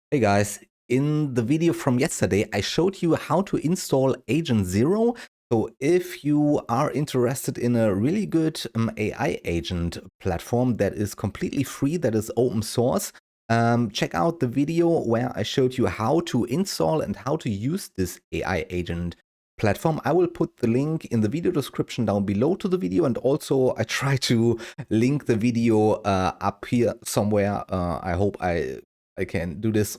Hey guys, in the video from yesterday, I showed you how to install Agent Zero. So if you are interested in a really good AI agent platform that is completely free, that is open source, check out the video where I showed you how to install and how to use this AI agent platform. I will put the link in the video description down below to the video, and also I try to link the video up here somewhere. I hope I can do this.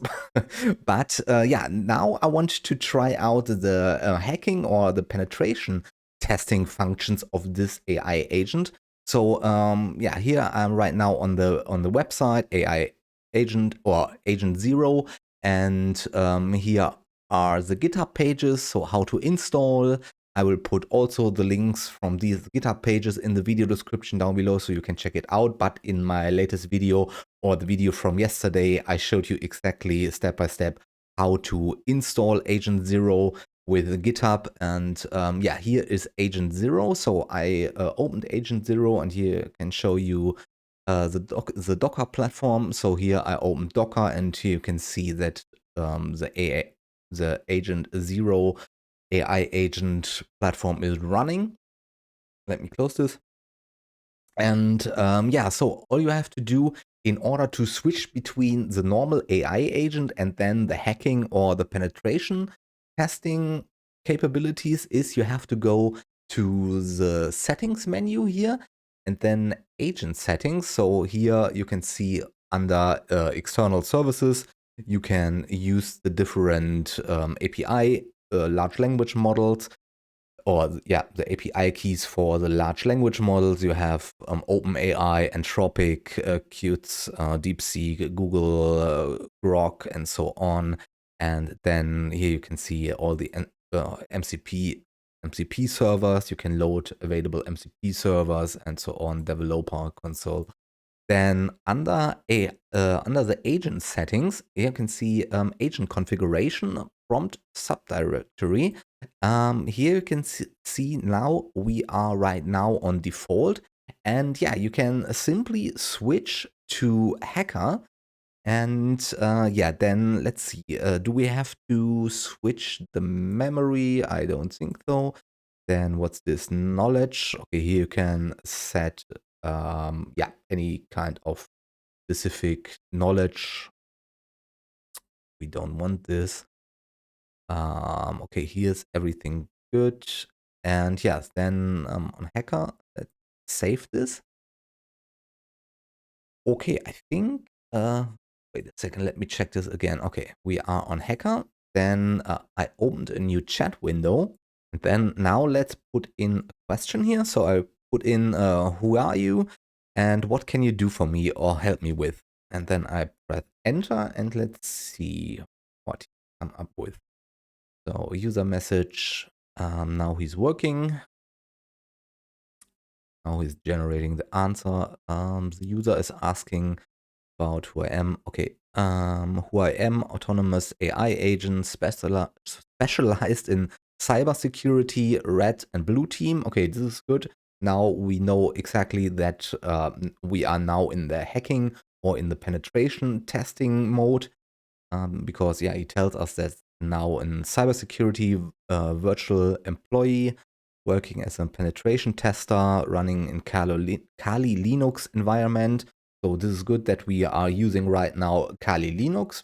But yeah, now I want to try out the hacking or the penetration testing functions of this AI agent. So yeah, here I'm right now on the website AI agent or Agent Zero, and here are the GitHub pages. So how to install. I will put also the links from these GitHub pages in the video description down below so you can check it out. But in my latest video, or the video from yesterday, I showed you exactly step by step how to install Agent Zero with GitHub. And yeah, here is Agent Zero. So I opened Agent Zero, and here I can show you the Docker platform. So here I opened Docker, and here you can see that the Agent Zero AI agent platform is running. Let me close this. And yeah, so all you have to do in order to switch between the normal AI agent and then the hacking or the penetration testing capabilities is you have to go to the settings menu here and then agent settings. So here you can see under external services, you can use the different API, large language models, or yeah, the API keys for the large language models. You have OpenAI, Anthropic, Qt, DeepSeek, Google, Grok, and so on. And then here you can see all the MCP servers. You can load available MCP servers and so on. Developer console. Then under the agent settings, you can see agent configuration prompt subdirectory. Here you can see now we are right now on default, and yeah, you can simply switch to hacker. And yeah, then let's see. Do we have to switch the memory? I don't think so. Then what's this knowledge? Okay, here you can set yeah, any kind of specific knowledge. We don't want this. Okay, here's everything good. And yes, then on hacker, let's save this. Okay, I think, wait a second, let me check this again. Okay, we are on hacker. Then I opened a new chat window. And then now let's put in a question here. So I put in, who are you? And what can you do for me or help me with? And then I press enter, and let's see what he come up with. So user message, now he's working. Now he's generating the answer. The user is asking about who I am. Okay, who I am, autonomous AI agent, specialized in cybersecurity, red and blue team. Okay, this is good. Now we know exactly that we are now in the hacking or in the penetration testing mode, because yeah, he tells us that now in cybersecurity, virtual employee working as a penetration tester, running in Kali Linux environment. So this is good that we are using right now Kali Linux,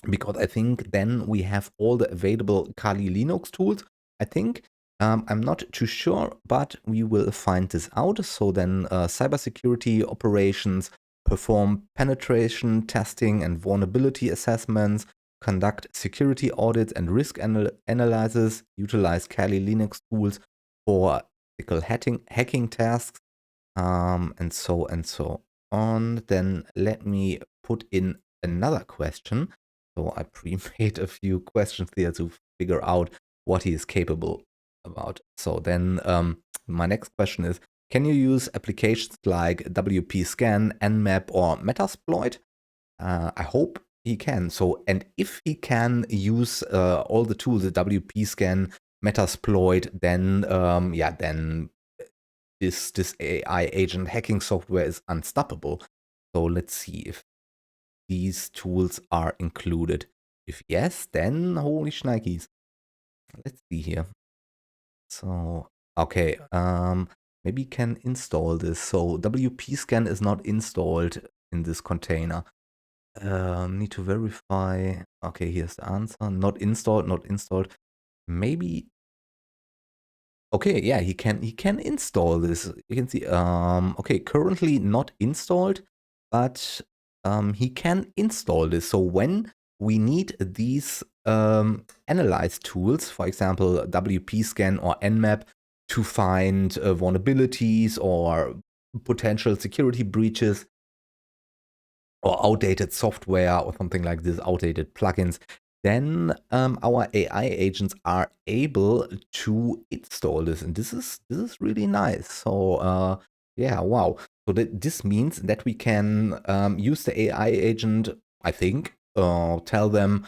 because I think then we have all the available Kali Linux tools, I think. I'm not too sure, but we will find this out. So then cybersecurity operations, perform penetration testing and vulnerability assessments, conduct security audits and risk analysis, utilize Kali Linux tools for ethical hacking tasks, and so on. Then let me put in another question. So I pre-made a few questions there to figure out what he is capable about. So then my next question is, can you use applications like WP Scan, Nmap, or Metasploit? I hope he can. So, and if he can use all the tools, the WP Scan, Metasploit, then yeah, then this AI agent hacking software is unstoppable. So let's see if these tools are included. If yes, then holy shnikes. Let's see here. So, okay, maybe can install this. So WP scan is not installed in this container. Need to verify. Okay, here's the answer. Not installed, not installed. Maybe. Okay, yeah, he can install this. You can see, okay, currently not installed, but he can install this. So when we need these analyze tools, for example, WP scan or Nmap, to find vulnerabilities or potential security breaches, or outdated software or something like this, outdated plugins, then our AI agents are able to install this, and this is really nice. So yeah, wow. So this means that we can use the AI agent. I think tell them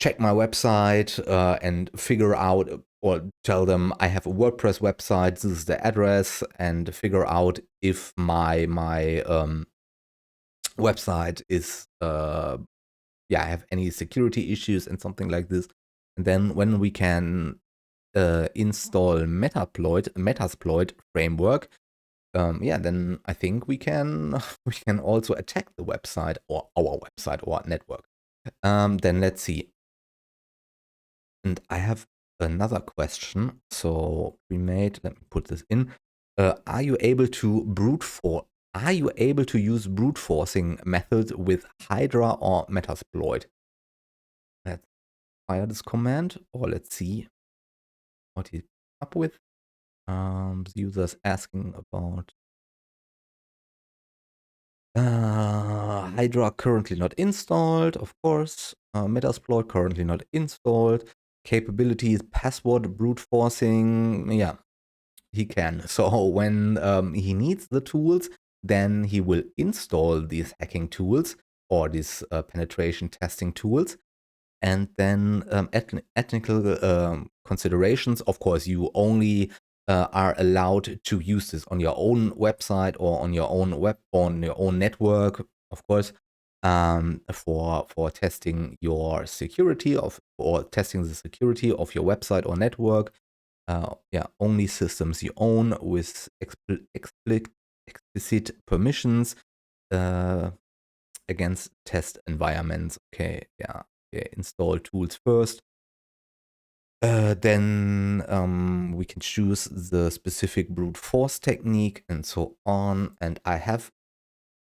check my website and figure out, or tell them I have a WordPress website. This is the address, and figure out if my website is yeah, have any security issues and something like this. And then when we can install Metasploit framework, yeah, then I think we can we can also attack the website or our website or network. Then let's see. And I have another question. So let me put this in. Are you able to use brute forcing methods with Hydra or Metasploit? Let's fire this command, or let's see what he's up with. The user's asking about Hydra currently not installed, of course. Metasploit currently not installed. Capabilities, password brute forcing. Yeah, he can. So when he needs the tools, then he will install these hacking tools or these penetration testing tools. And then technical considerations. Of course, you only are allowed to use this on your own website or on your own network, of course, for testing your security or testing the security of your website or network. Yeah, only systems you own with explicit permissions against test environments. Okay, yeah. Okay, install tools first. Then we can choose the specific brute force technique and so on. And I have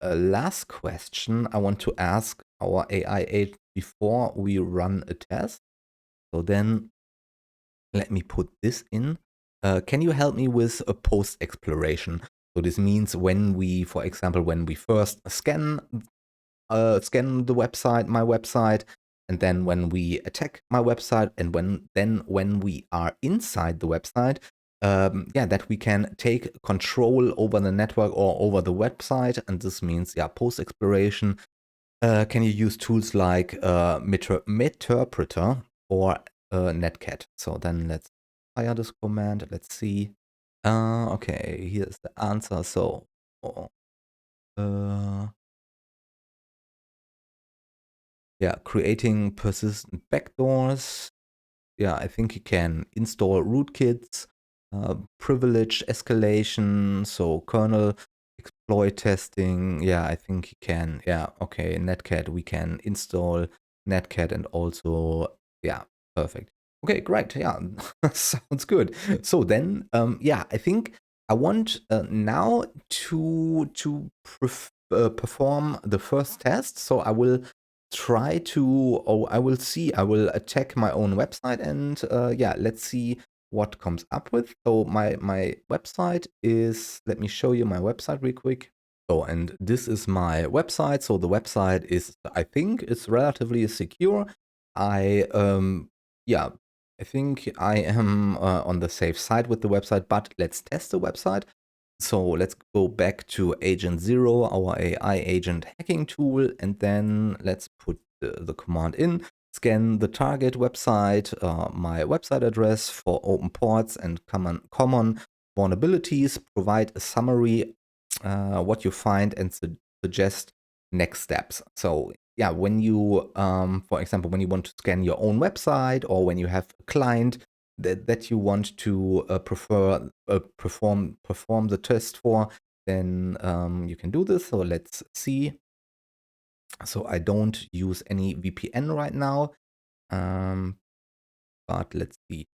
a last question I want to ask our AI agent before we run a test. So then let me put this in. Can you help me with a post-exploration? So this means when we, for example, when we first scan the website, my website, and then when we attack my website, and when we are inside the website, yeah, that we can take control over the network or over the website. And this means, yeah, post exploration. Can you use tools like Meterpreter or Netcat? So then let's fire this command. Let's see. Okay, here's the answer. So. Uh, Yeah, creating persistent backdoors. Yeah, I think you can install rootkits, privilege escalation, so kernel exploit testing. Yeah, I think you can. Yeah, okay, Netcat, we can install Netcat and also, yeah, perfect. Okay, great. Yeah, sounds good. So then, yeah, I think I want now to perform the first test. So I will try to, I will see, I will attack my own website and yeah, let's see what comes up with. So my website is, let me show you my website real quick. So, and this is my website. So the website is, I think it's relatively secure. Yeah, I think I am on the safe side with the website, but let's test the website. So let's go back to Agent Zero, our AI agent hacking tool, and then let's put the command in, scan the target website, my website address for open ports and common vulnerabilities, provide a summary, what you find, and suggest next steps. So yeah, when you, for example, when you want to scan your own website, or when you have a client that you want to perform the test for, then you can do this. So let's see. So I don't use any VPN right now, but let's see.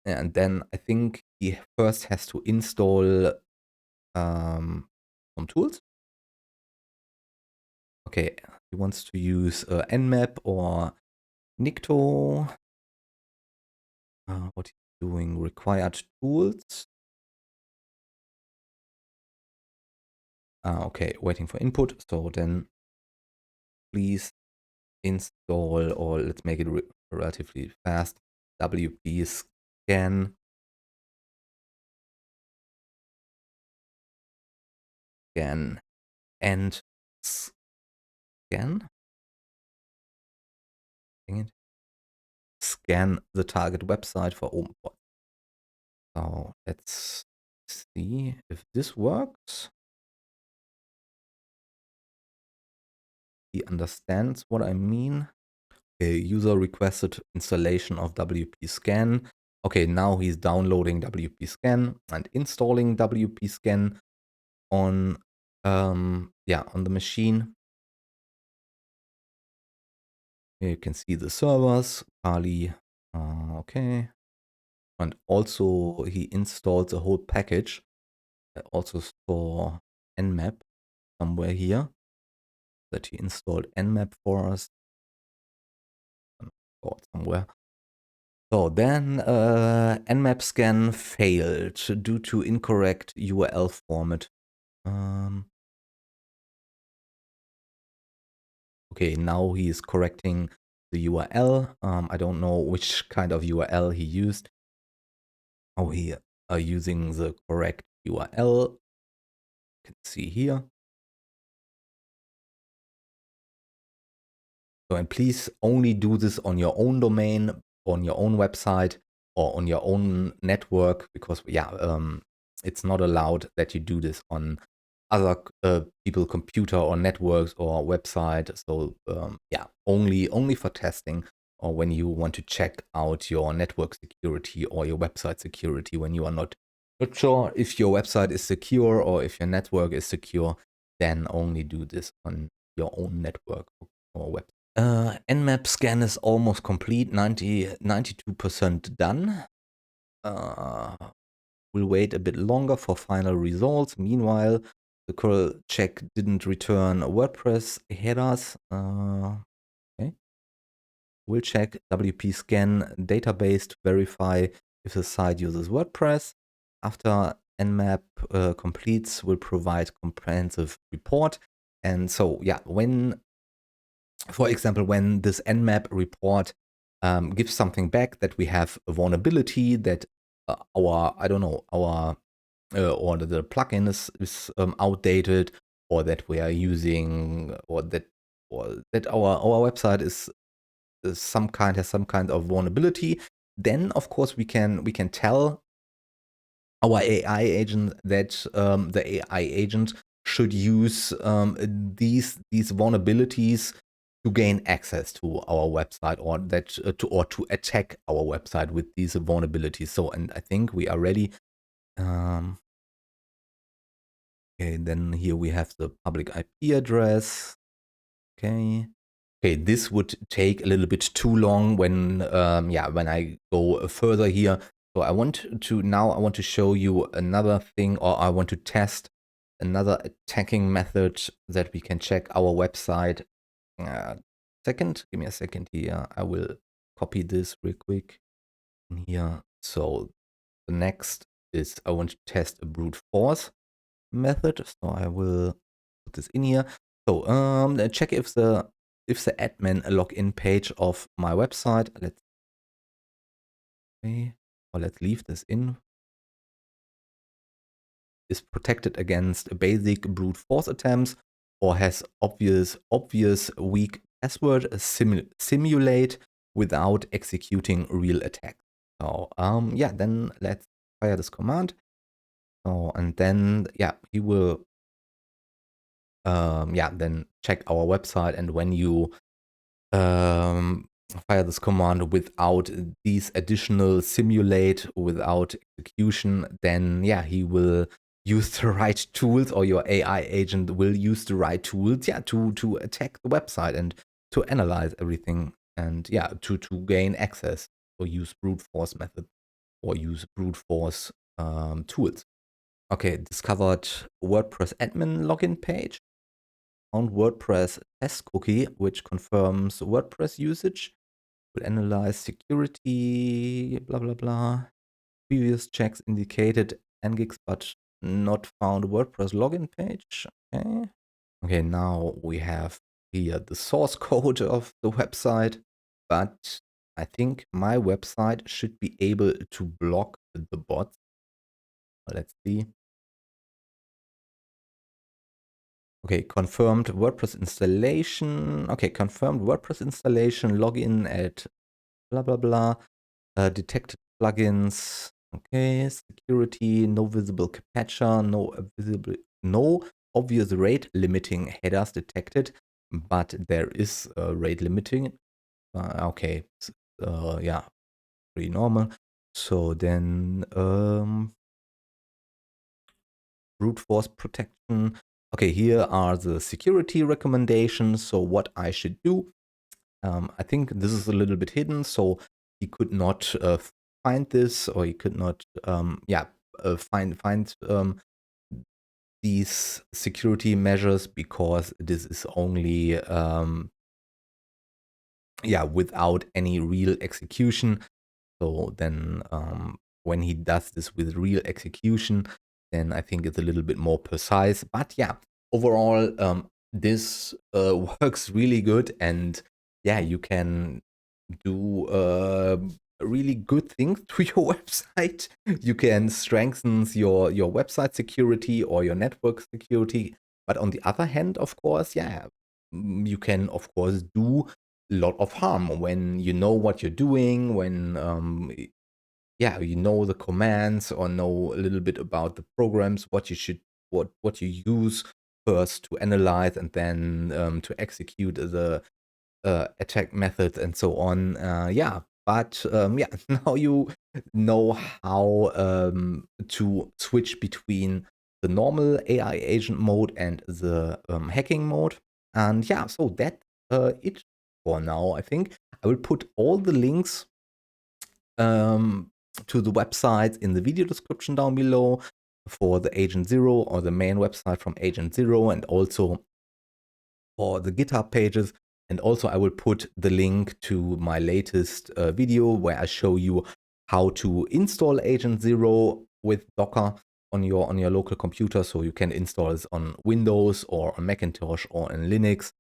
And then I think he first has to install some tools. Okay, he wants to use Nmap or Nikto. What he's doing, required tools. Okay, waiting for input. So then please install, or let's make it relatively fast, WP scan and scan. Dang it. Scan the target website for OpenPort. So let's see if this works. He understands what I mean. Okay, user requested installation of WP scan. Okay, now he's downloading WP scan and installing WP scan on on the machine. Here you can see the servers, Kali. Okay. And also he installed the whole package. I also saw Nmap somewhere here that he installed Nmap for us. Somewhere. So then Nmap scan failed due to incorrect URL format. Okay, now he is correcting the URL. I don't know which kind of URL he used. Oh, he are using the correct URL. You can see here. So, and please only do this on your own domain, on your own website, or on your own network, because it's not allowed that you do this on other people computer or networks or website. So only for testing, or when you want to check out your network security or your website security, when you are not sure if your website is secure or if your network is secure, then only do this on your own network or website. Nmap scan is almost complete, 92% done. We'll wait a bit longer for final results. Meanwhile, the curl check didn't return WordPress headers. Okay. We'll check WP scan database to verify if the site uses WordPress. After Nmap completes, we'll provide comprehensive report. And so, yeah, when, for example, when this Nmap report gives something back, that we have a vulnerability, that our or the plugin is outdated, or that we are using, or that our website has some kind of vulnerability, then of course we can tell our AI agent that the AI agent should use these vulnerabilities to gain access to our website, or that to attack our website with these vulnerabilities. So, and I think we are ready. Okay, then here we have the public IP address. Okay. Okay, this would take a little bit too long when when I go further here. So I want to show you another thing, or I want to test another attacking method that we can check our website. Give me a second here. I will copy this real quick in here. So the next is I want to test a brute force method. So I will put this in here. So check if the admin login page of my website, let's leave this in, is protected against basic brute force attempts, or has obvious weak password, simulate without executing real attack. So then let's fire this command. So, and then he will yeah, then check our website. And when you fire this command without these additional simulate, without execution, then yeah, he will use the right tools, or your AI agent will use the right tools, yeah, to attack the website and to analyze everything, and yeah, to gain access, or use brute force method, or use brute force tools. Okay, discovered WordPress admin login page, found WordPress test cookie, which confirms WordPress usage, will analyze security, blah, blah, blah. Previous checks indicated nginx, but not found WordPress login page. Okay. Okay, now we have here the source code of the website, but I think my website should be able to block the bots. Let's see. Okay, confirmed WordPress installation. Okay, confirmed WordPress installation, login at blah, blah, blah. Detected plugins. Okay, security, no visible captcha, no obvious rate limiting headers detected, but there is a rate limiting. Okay, yeah, pretty normal. So then, brute force protection. Okay, here are the security recommendations. So what I should do, I think this is a little bit hidden, so he could not find this, or he could not, yeah, find these security measures, because this is only, yeah, without any real execution. So then when he does this with real execution, then I think it's a little bit more precise. But yeah, overall, this works really good. And yeah, you can do really good things to your website. You can strengthen your website security or your network security. But on the other hand, of course, yeah, you can, of course, do lot of harm when you know what you're doing, when yeah, you know the commands, or know a little bit about the programs, what you should, what you use first to analyze, and then to execute the attack methods and so on. Yeah, but yeah, now you know how to switch between the normal AI agent mode and the hacking mode. And yeah, so that it for now. I think I will put all the links um, to the websites in the video description down below for the Agent Zero, or the main website from Agent Zero, and also for the GitHub pages. And also I will put the link to my latest video where I show you how to install Agent Zero with Docker on your local computer, so you can install this on Windows or on Macintosh or on Linux.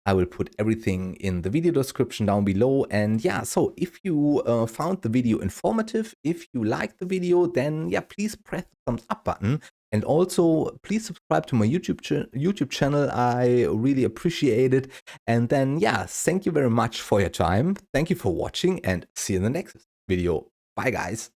I will put everything in the video description down below. And yeah, so if you found the video informative, if you liked the video, then yeah, please press the thumbs up button. And also, please subscribe to my YouTube channel. I really appreciate it. And then, yeah, thank you very much for your time. Thank you for watching, and see you in the next video. Bye, guys.